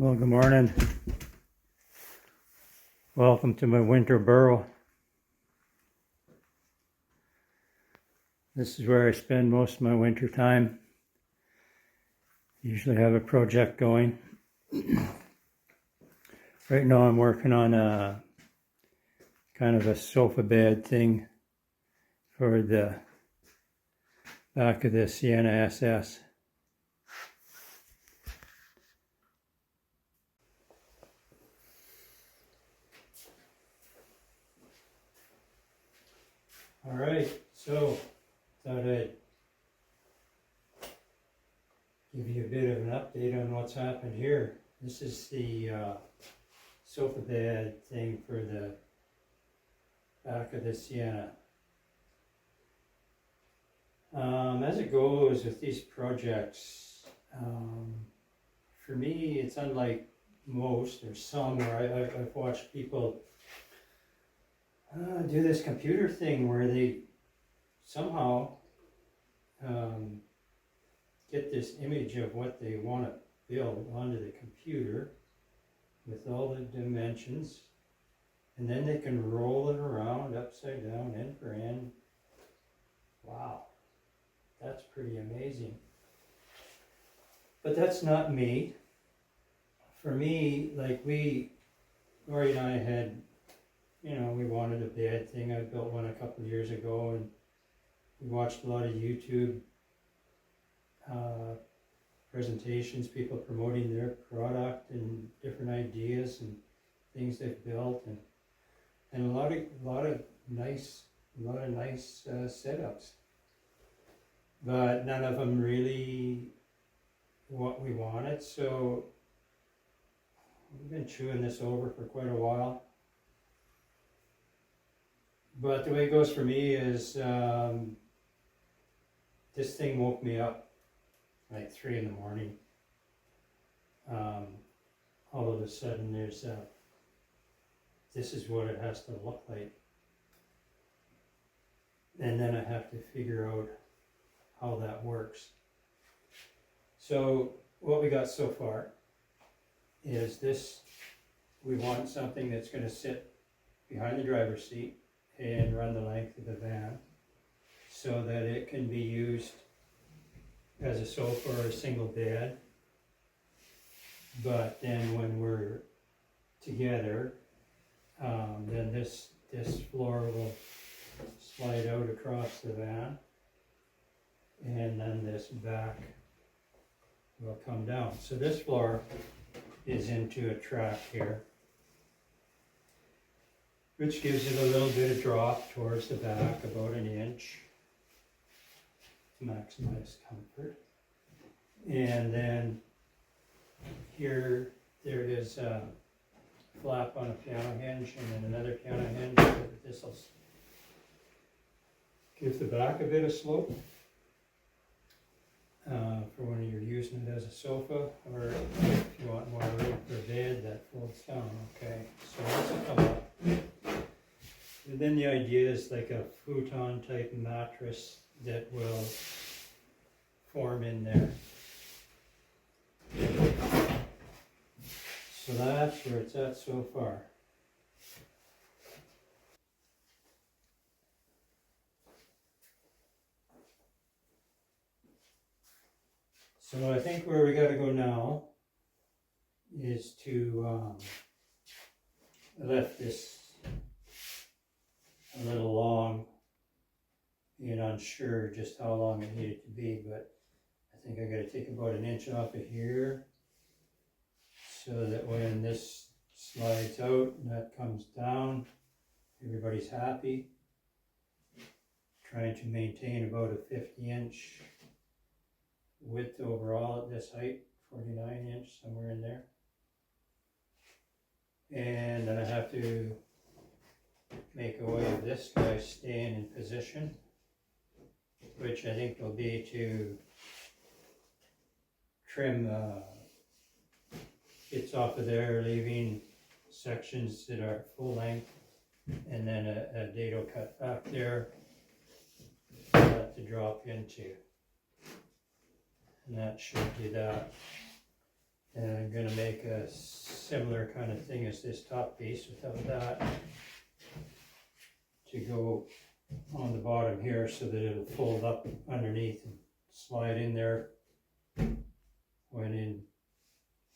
Well, good morning. Welcome to my winter burrow. This is where I spend most of my winter time. Usually have a project going. Right now I'm working on a kind of a sofa bed thing for the back of the Sienna SS. All right, so thought I'd give you a bit of an update on what's happened here. This is the sofa bed thing for the back of the Sienna. As it goes with these projects, for me it's unlike most. There's some where I've watched people do this computer thing where they somehow get this image of what they want to build onto the computer with all the dimensions, and then they can roll it around upside down, end for end. Wow, that's pretty amazing. But that's not me. For me, like Lori and I had, we wanted a bed thing. I built one a couple of years ago, and we watched a lot of YouTube presentations, people promoting their product and different ideas and things they've built, and a lot of nice setups, but none of them really what we wanted. So we've been chewing this over for quite a while. But the way it goes for me is this thing woke me up like 3 in the morning. All of a sudden there's this is what it has to look like. And then I have to figure out how that works. So what we got so far is this. We want something that's going to sit behind the driver's seat and run the length of the van so that it can be used as a sofa or a single bed. But then when we're together, then this floor will slide out across the van, and then this back will come down. So this floor is into a track here, which gives it a little bit of drop towards the back, about an inch, to maximize comfort. And then here there is a flap on a piano hinge, and then another piano hinge. This will give the back a bit of slope for when you're using it as a sofa, or if you want more room for a bed that folds down. Okay, so this will come up. And then the idea is like a futon type mattress that will form in there. So that's where it's at so far. So I think where we got to go now is to lift this a little long, being unsure just how long it needed to be, but I think I got to take about an inch off of here so that when this slides out and that comes down, everybody's happy. Trying to maintain about a 50-inch width overall at this height, 49-inch, somewhere in there. And then I have to make a way of this guy staying in position, which I think will be to trim bits off of there, leaving sections that are full length, and then a dado cut back there for that to drop into. And that should do that. And I'm gonna make a similar kind of thing as this top piece without that, to go on the bottom here so that it'll fold up underneath and slide in there when in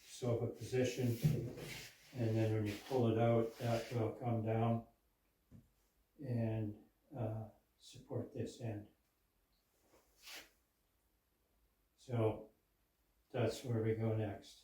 sofa position. And then when you pull it out, that will come down and support this end. So that's where we go next.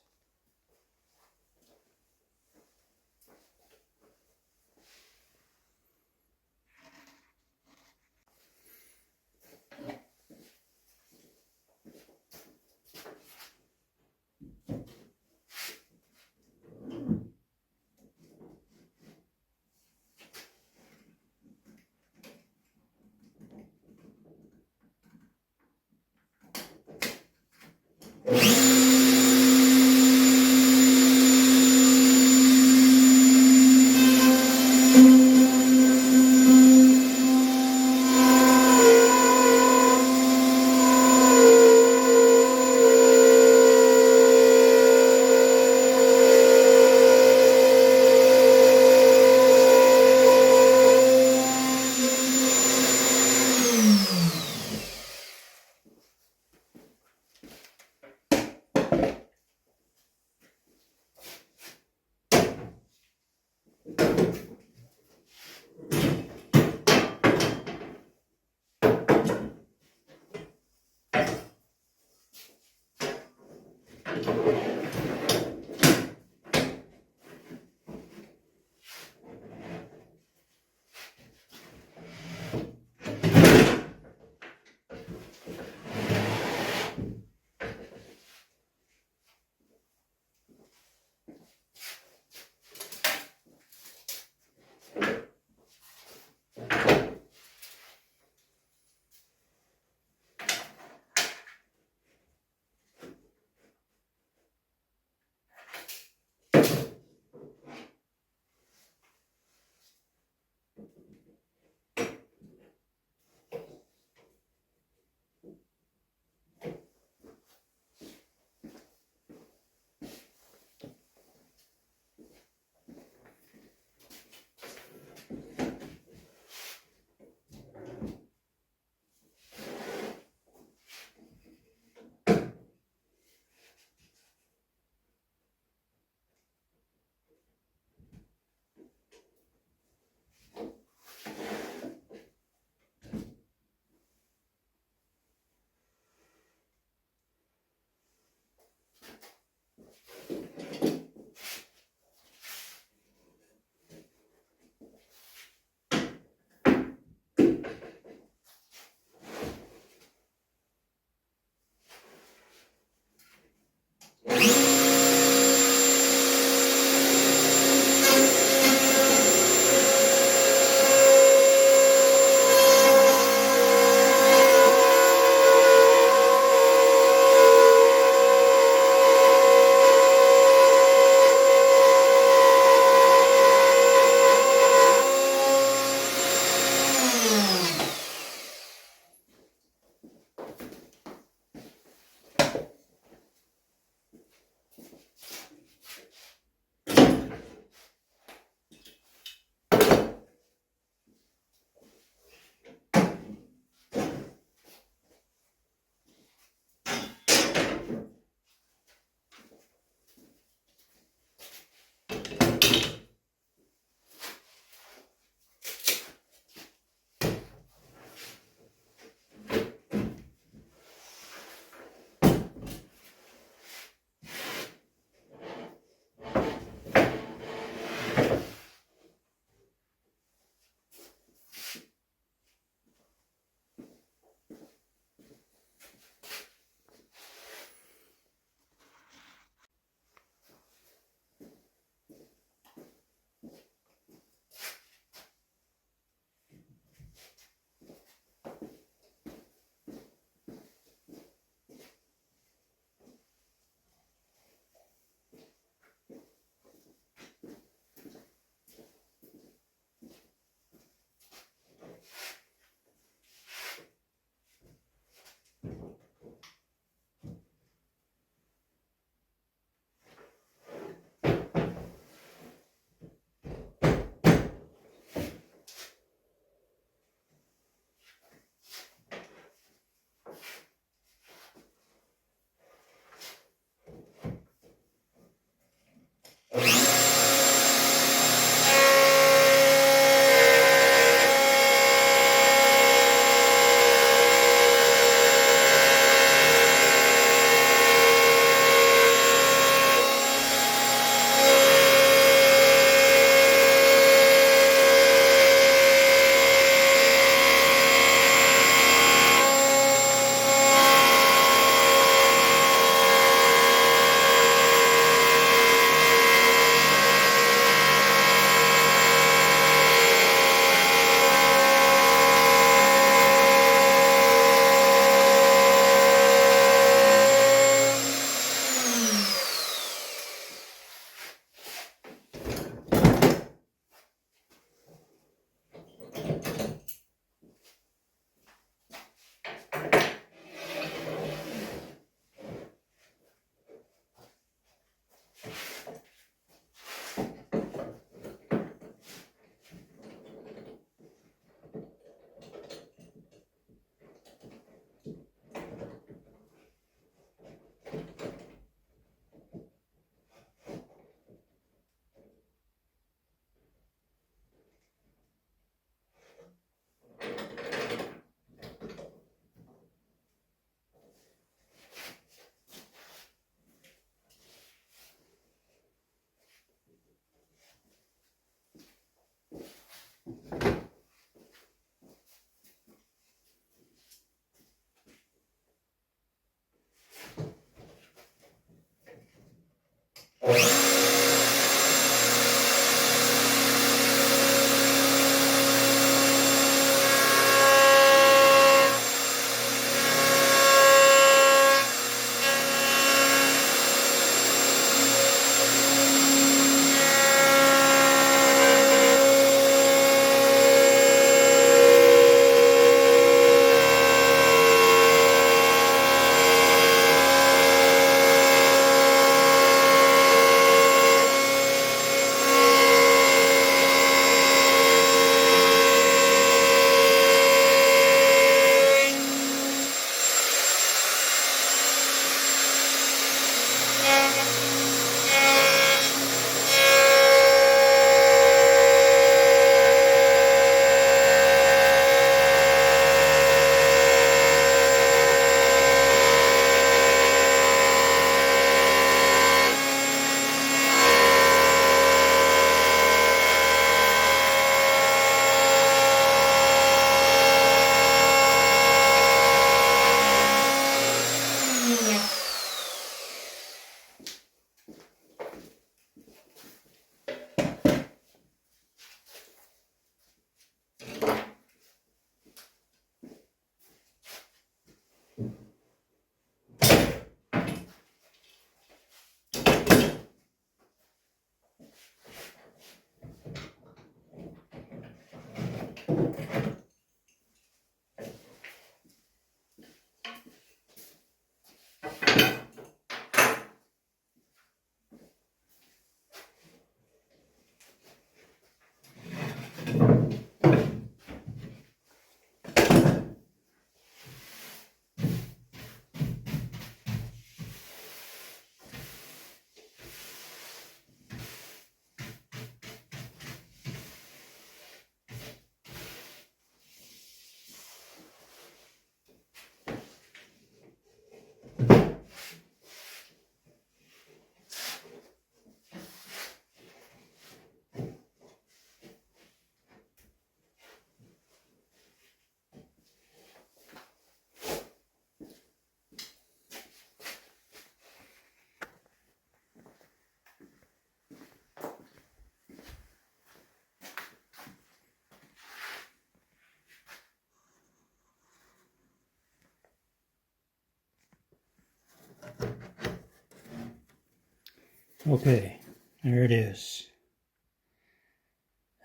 Okay, there it is.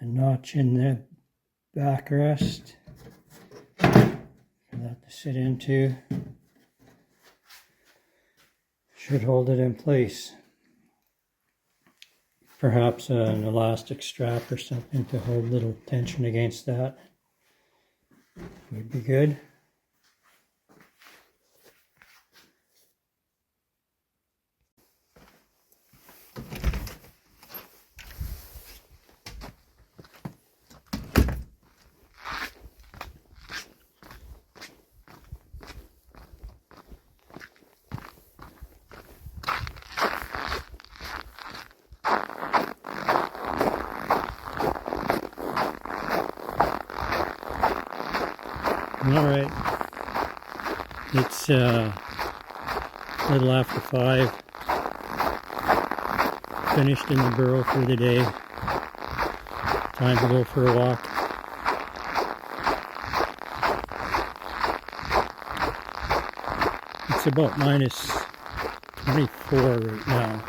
A notch in the backrest for that to sit into. Should hold it in place. Perhaps an elastic strap or something to hold a little tension against that would be good. Alright, it's a little after 5, finished in the burrow for the day, time to go for a walk. It's about minus 24 right now,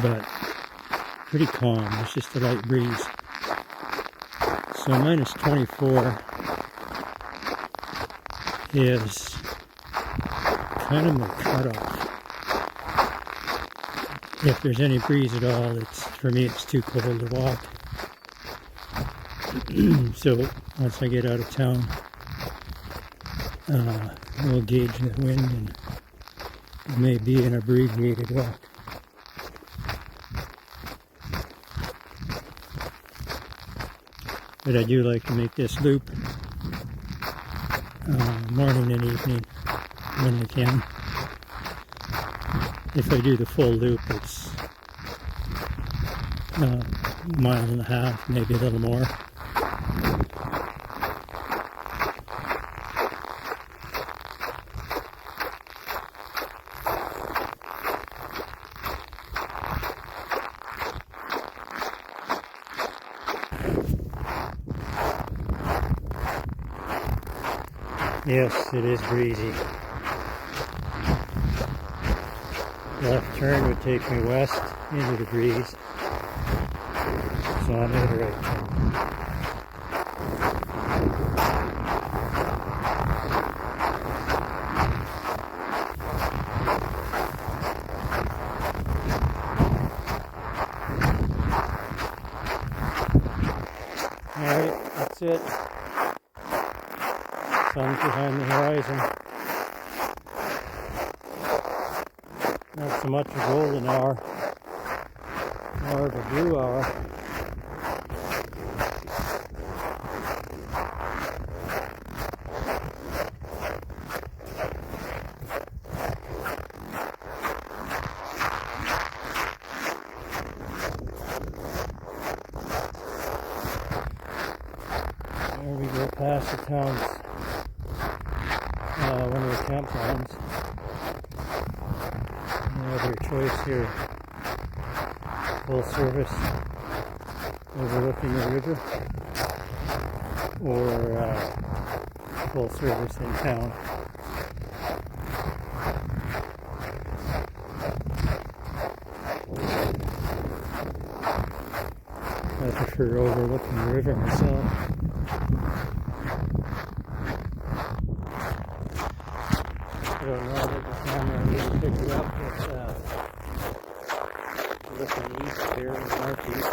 but pretty calm, it's just a light breeze. So minus 24 is kind of my cutoff. If there's any breeze at all, for me it's too cold to walk. So once I get out of town, we'll gauge the wind and it may be an abbreviated walk. But I do like to make this loop morning and evening when I can. If I do the full loop, it's a mile and a half, maybe a little more. Yes, it is breezy. Left turn would take me west into the breeze. So I made a right turn. Alright, that's it. Sun's behind the horizon. Not so much a golden hour, more of a blue hour. There we go past the town's, one of the campgrounds. No other choice here. Full service overlooking the river, or full service in town. I prefer overlooking the river myself. I don't know that the camera really picked it up, but looking east here, northeast,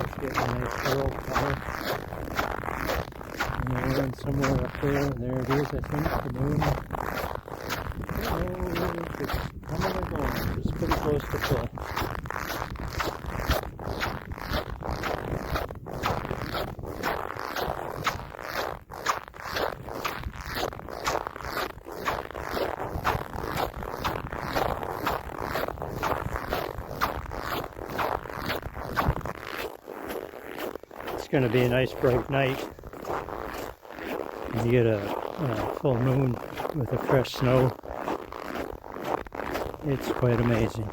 it's getting a nice pearl color. And then somewhere up there, and there it is, I think, the moon. Oh, it's coming or going, it's pretty close to full. It's going to be a nice bright night. You get a full moon with a fresh snow. It's quite amazing.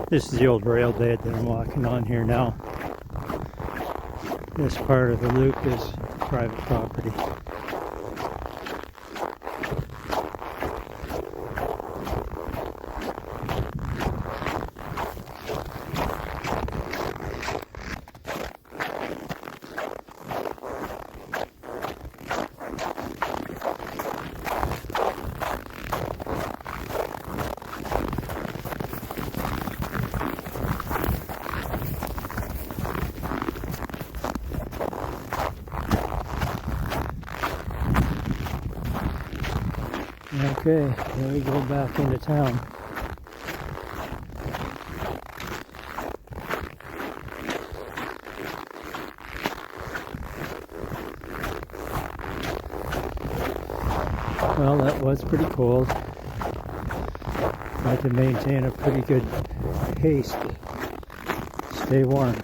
This is the old rail bed that I'm walking on here now. This part of the loop is private property. Okay, then we go back into town. Well, that was pretty cold. I had to maintain a pretty good pace to stay warm.